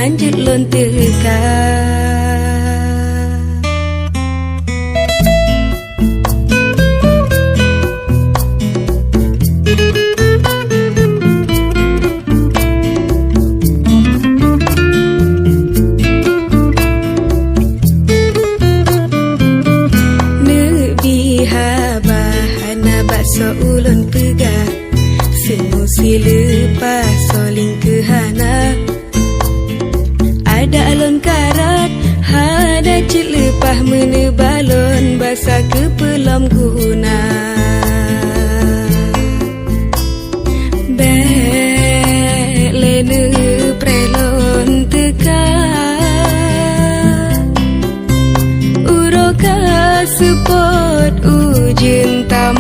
lanjut lon teka. Ulun pegah semua silepas soling kehana ada alon karat ada cik lepah menebalon basa ke pelam guna bek lene prelon teka uroka support ujin tam